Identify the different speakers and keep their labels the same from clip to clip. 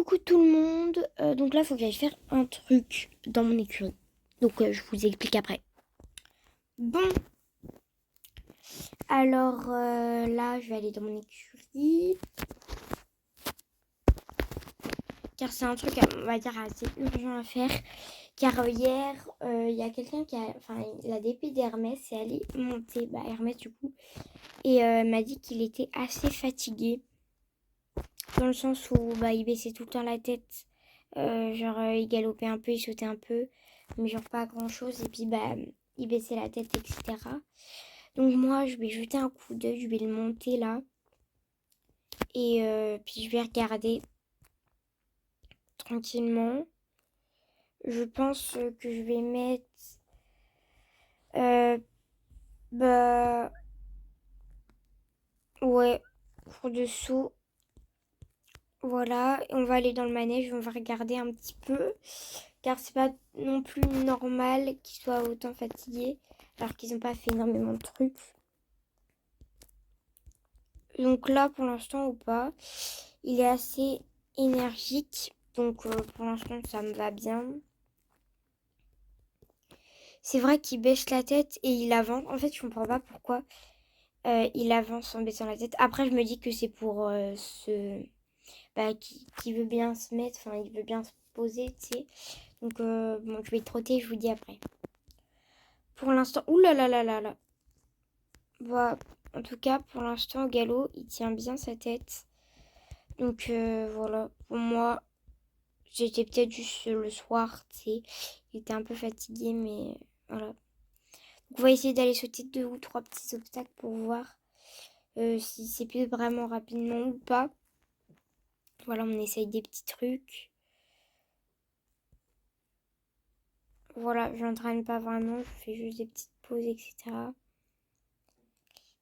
Speaker 1: Coucou tout le monde, donc là il faut que j'aille faire un truc dans mon écurie. Donc je vous explique après. Bon, alors là je vais aller dans mon écurie. Car c'est un truc, on va dire, assez urgent à faire. Car hier, il y a quelqu'un la DP d'Hermès est allée monter, Hermès du coup. Et m'a dit qu'il était assez fatigué. Dans le sens où il baissait tout le temps la tête. Il galopait un peu, il sautait un peu. Mais genre pas grand chose. Et puis il baissait la tête, etc. Donc moi, je vais jeter un coup d'œil. Je vais le monter là. Et puis je vais regarder tranquillement. Je pense que je vais mettre... Euh, bah... Ouais, pour dessous. Voilà, et on va aller dans le manège, on va regarder un petit peu. Car c'est pas non plus normal qu'ils soient autant fatigués. Alors qu'ils n'ont pas fait énormément de trucs. Donc là, pour l'instant ou pas, il est assez énergique. Donc pour l'instant, ça me va bien. C'est vrai qu'il baisse la tête et il avance. En fait, je comprends pas pourquoi il avance en baissant la tête. Après, je me dis que c'est pour qui veut bien se mettre, enfin, il veut bien se poser, tu sais. Donc, bon, je vais trotter, je vous dis après. Pour l'instant, ouh là là là là là. Bah, en tout cas, pour l'instant, au galop, il tient bien sa tête. Donc, voilà. Pour moi, j'étais peut-être juste le soir, tu sais. Il était un peu fatigué, mais voilà. Donc, on va essayer d'aller sauter 2 ou 3 petits obstacles pour voir si c'est plus vraiment rapidement ou pas. Voilà, on essaye des petits trucs. Voilà, je n'entraîne pas vraiment, je fais juste des petites pauses, etc.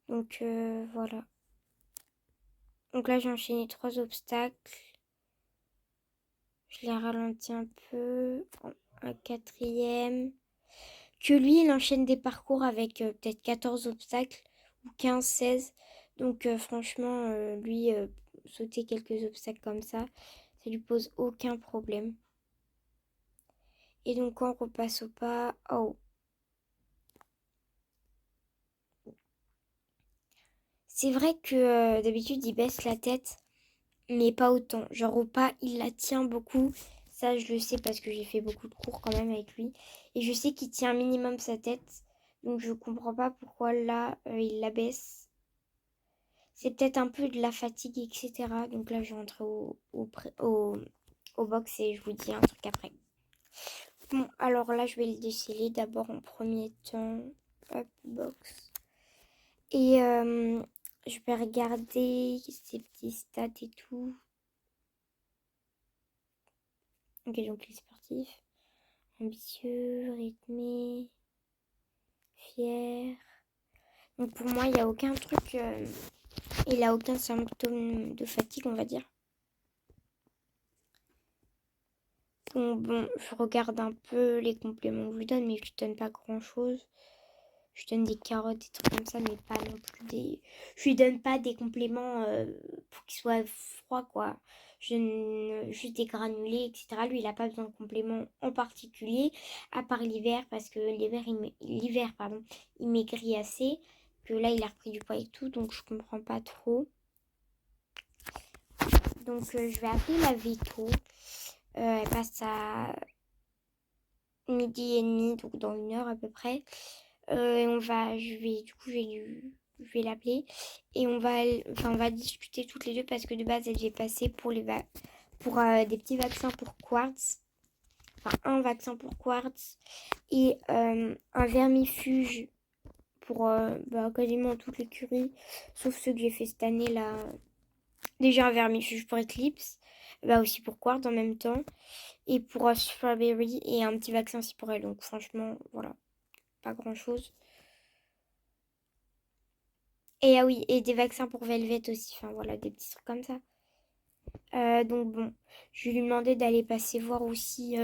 Speaker 1: Donc voilà. Donc là, j'ai enchaîné 3 obstacles. Je les ralentis un peu. Un quatrième. Que lui, il enchaîne des parcours avec peut-être 14 obstacles ou 15, 16. Donc franchement, lui, sauter quelques obstacles comme ça lui pose aucun problème. Et donc quand on repasse au pas... Oh. C'est vrai que d'habitude, il baisse la tête. Mais pas autant. Genre au pas, il la tient beaucoup. Ça, je le sais parce que j'ai fait beaucoup de cours quand même avec lui. Et je sais qu'il tient un minimum sa tête. Donc je comprends pas pourquoi là, il la baisse. C'est peut-être un peu de la fatigue, etc. Donc là, je vais rentrer au box et je vous dis un truc après. Bon, alors là, je vais le déceler d'abord en premier temps. Hop, box. Et je vais regarder ses petits stats et tout. Ok, donc les sportifs. Ambitieux, rythmé, fier. Donc pour moi, il n'y a aucun truc... il n'a aucun symptôme de fatigue, on va dire. Donc bon, je regarde un peu les compléments que je lui donne, mais je lui donne pas grand-chose. Je donne des carottes, des trucs comme ça, mais pas non plus des... Je lui donne pas des compléments pour qu'il soit froid, quoi. Je donne juste des granulés, etc. Lui, il n'a pas besoin de compléments en particulier, à part l'hiver, parce que l'hiver, il maigrit assez. Que là, il a repris du poids et tout, donc je comprends pas trop. Donc, je vais appeler la veto. Elle passe à 12h30, donc dans 1 heure à peu près. Je vais l'appeler et on va discuter toutes les deux parce que de base elle devait passer pour des petits vaccins pour quartz, enfin un vaccin pour quartz et un vermifuge pour quasiment toute l'écurie, sauf ceux que j'ai fait cette année là. Déjà un vermifuge pour Eclipse, aussi pour quartz en même temps et pour Strawberry et un petit vaccin aussi pour elle. Donc franchement voilà, pas grand chose. Et ah oui, et des vaccins pour Velvet aussi. Enfin voilà, des petits trucs comme ça. Donc bon, je vais lui demander d'aller passer voir aussi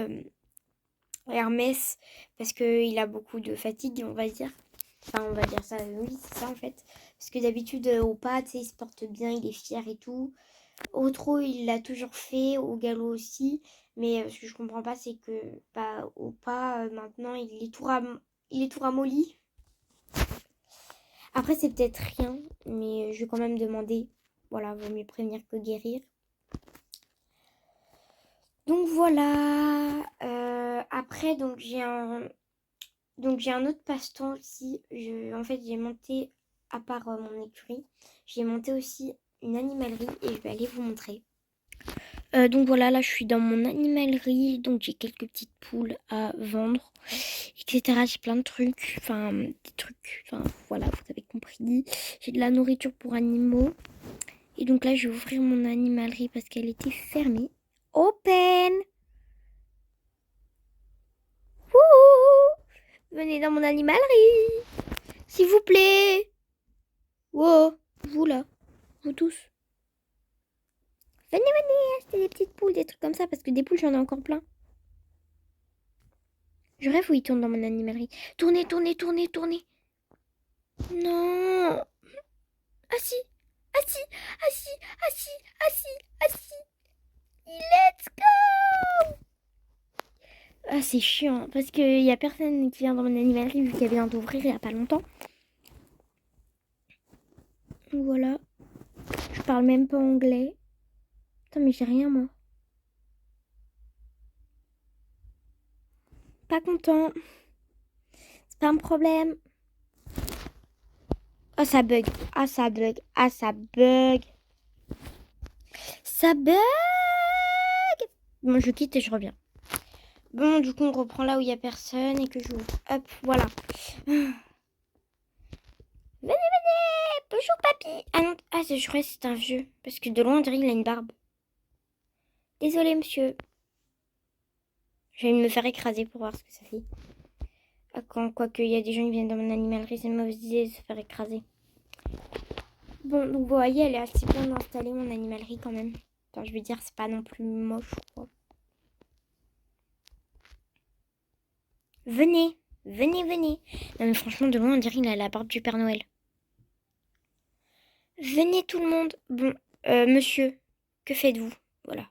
Speaker 1: Hermès. Parce qu'il a beaucoup de fatigue, on va dire. Enfin, on va dire ça, oui, c'est ça en fait. Parce que d'habitude, au pas, tu sais, il se porte bien, il est fier et tout. Au trot, il l'a toujours fait, au galop aussi. Mais ce que je comprends pas, c'est que bah, au pas, maintenant, il est tout ramolli. Après, c'est peut-être rien, mais je vais quand même demander. Voilà, vaut mieux prévenir que guérir. Donc voilà. Après, donc j'ai un autre passe-temps aussi. En fait, j'ai monté, à part mon écurie, j'ai monté aussi une animalerie et je vais aller vous montrer. Donc voilà, là je suis dans mon animalerie, donc j'ai quelques petites poules à vendre, etc. J'ai plein de trucs, enfin des trucs, enfin voilà, vous avez compris. J'ai de la nourriture pour animaux. Et donc là je vais ouvrir mon animalerie parce qu'elle était fermée. Open! Wouhou! Venez dans mon animalerie, s'il vous plaît. Wow, vous là, vous tous. Venez, venez, acheter des petites poules, des trucs comme ça, parce que des poules j'en ai encore plein. Je rêve où il tourne dans mon animalerie. Tournez, tournez, tournez, tournez. Non. Assis, assis, assis, assis, assis, assis. Let's go. Ah, c'est chiant, parce qu'il y a personne qui vient dans mon animalerie vu qu'elle vient d'ouvrir il y a pas longtemps. Voilà. Je parle même pas anglais. Putain, mais j'ai rien, moi. Pas content. C'est pas un problème. Ah, ça bug. Ah, ça bug. Ah, ça bug. Ça bug. Bon, je quitte et je reviens. Bon, du coup, on reprend là où il n'y a personne et que j'ouvre. Hop, voilà. Venez, venez. Bonjour, papy. Ah non, je crois que c'est un vieux. Parce que de loin, on dirait qu'il a une barbe. Désolé, monsieur. Je vais me faire écraser pour voir ce que ça fait. Ah, quoique, il y a des gens qui viennent dans mon animalerie, c'est une mauvaise idée de se faire écraser. Bon, donc vous voyez, elle est assez bien installée, mon animalerie, quand même. Enfin, je veux dire, c'est pas non plus moche, quoi. Venez, venez, venez. Non, mais franchement, de loin, on dirait qu'il a la barbe du Père Noël. Venez, tout le monde. Bon, monsieur, que faites-vous? Voilà.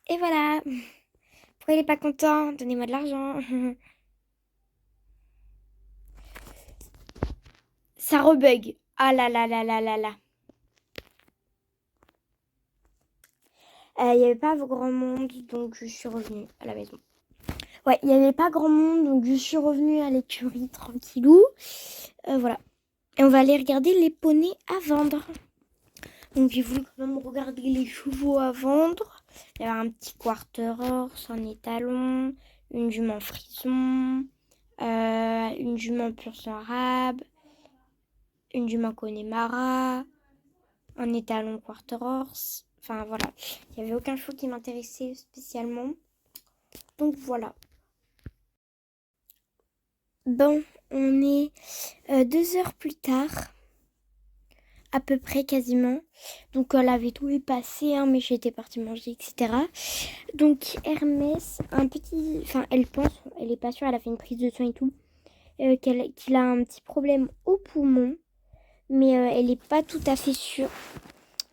Speaker 1: Et voilà. Pourquoi il est pas content? Donnez-moi de l'argent. Ça rebug. Ah là là là là là là. Il n'y avait pas grand monde, donc je suis revenue à la maison. Ouais, il n'y avait pas grand monde, donc je suis revenue à l'écurie tranquillou. Voilà. Et on va aller regarder les poneys à vendre. Donc j'ai voulu quand même regarder les chevaux à vendre. Il y avait un petit quarter horse, un étalon, une jument frison, une jument pur sang arabe, une jument Connemara, un étalon quarter horse. Enfin voilà, il n'y avait aucun chevaux qui m'intéressait spécialement. Donc voilà. Bon, on est 2 heures plus tard, à peu près quasiment. Donc elle avait tout vu passer, hein, mais j'étais partie manger, etc. Donc Hermès, elle est pas sûre, elle a fait une prise de sang et tout, qu'il a un petit problème au poumon, mais elle est pas tout à fait sûre.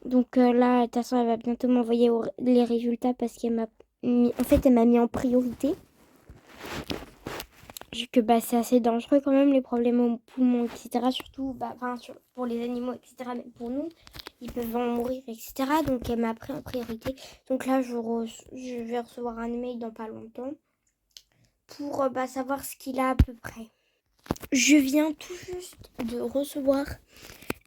Speaker 1: Donc là, de toute façon, elle va bientôt m'envoyer les résultats parce qu'elle m'a elle m'a mis en priorité. Que c'est assez dangereux quand même les problèmes au poumon, etc. Surtout pour les animaux, etc. Mais pour nous, ils peuvent en mourir, etc. Donc elle m'a pris en priorité. Donc là, je vais recevoir un email dans pas longtemps pour savoir ce qu'il a à peu près. Je viens tout juste de recevoir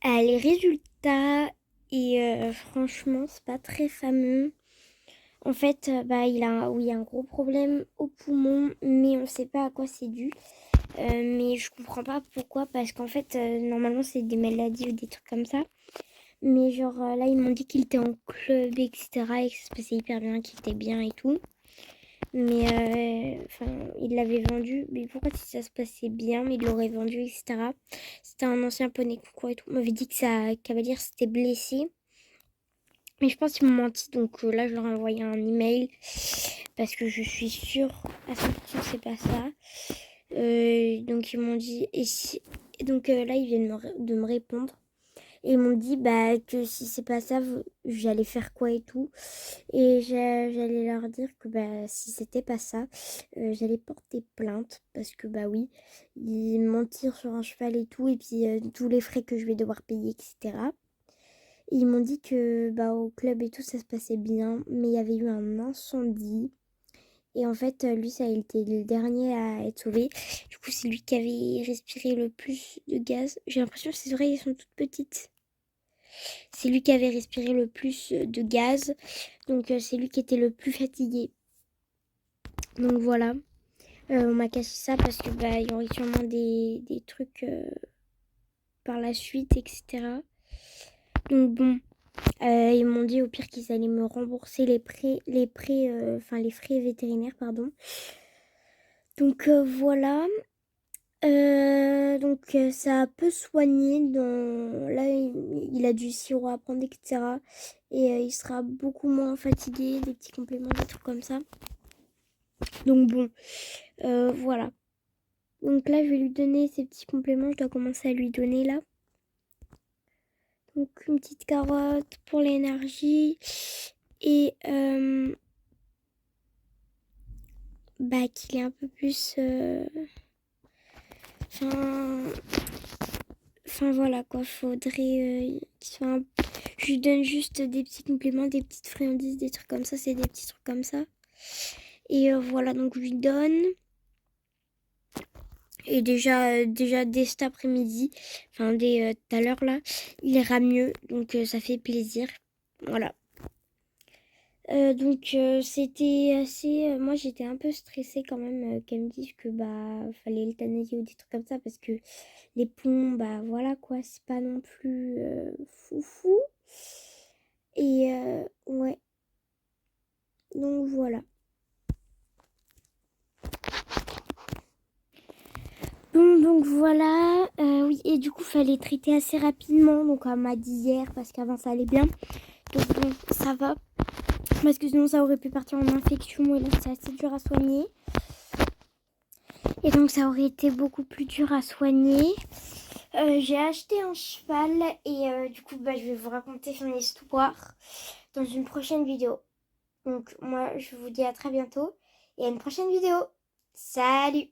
Speaker 1: les résultats et franchement, c'est pas très fameux. En fait, il a un gros problème au poumon, mais on ne sait pas à quoi c'est dû. Mais je comprends pas pourquoi, parce qu'en fait, normalement, c'est des maladies ou des trucs comme ça. Mais genre, là, ils m'ont dit qu'il était en club, etc. Et que ça se passait hyper bien, qu'il était bien et tout. Mais, il l'avait vendu. Mais pourquoi si ça se passait bien, mais il l'aurait vendu, etc. C'était un ancien poney concours et tout. On m'avait dit que Cavalier s'était blessé. Mais je pense qu'ils m'ont menti, donc là, je leur ai envoyé un email parce que je suis sûre à 100% que c'est pas ça. Donc ils m'ont dit, donc là ils viennent de me répondre. Et ils m'ont dit que si c'est pas ça, j'allais faire quoi et tout. Et j'allais leur dire que si c'était pas ça, j'allais porter plainte. Parce que oui, ils mentir sur un cheval et tout. Et puis tous les frais que je vais devoir payer, etc. Et ils m'ont dit que au club et tout, ça se passait bien. Mais il y avait eu un incendie. Et en fait, lui, ça a été le dernier à être sauvé. Du coup, c'est lui qui avait respiré le plus de gaz. J'ai l'impression que ses oreilles sont toutes petites. C'est lui qui avait respiré le plus de gaz. Donc c'est lui qui était le plus fatigué. Donc voilà. On m'a caché ça parce que il y aurait sûrement des trucs par la suite, etc. Donc bon. Ils m'ont dit au pire qu'ils allaient me rembourser les frais vétérinaires, pardon. Donc voilà. Donc ça a peu soigné. Là, il a du sirop à prendre, etc. Et il sera beaucoup moins fatigué, des petits compléments, des trucs comme ça. Donc bon, voilà. Donc là, je vais lui donner ces petits compléments. Je dois commencer à lui donner là. Donc une petite carotte pour l'énergie. Et qu'il est un peu plus... Enfin voilà quoi, faudrait qu'il soit un... Je lui donne juste des petits compléments, des petites friandises, des trucs comme ça, c'est des petits trucs comme ça. Et voilà, donc je lui donne. Et déjà dès cet après-midi, enfin dès tout à l'heure là, il ira mieux, donc ça fait plaisir. Voilà. Donc c'était assez... moi j'étais un peu stressée quand même qu'elle me dise que fallait l'euthanasier ou des trucs comme ça parce que les ponts, voilà quoi, c'est pas non plus foufou. Et ouais, donc voilà. Bon, donc voilà, oui, et du coup fallait traiter assez rapidement, donc on m'a dit hier parce qu'avant ça allait bien. Donc bon, ça va. Parce que sinon ça aurait pu partir en infection et là c'est assez dur à soigner. Et donc ça aurait été beaucoup plus dur à soigner. J'ai acheté un cheval et du coup je vais vous raconter son histoire dans une prochaine vidéo. Donc moi je vous dis à très bientôt et à une prochaine vidéo. Salut!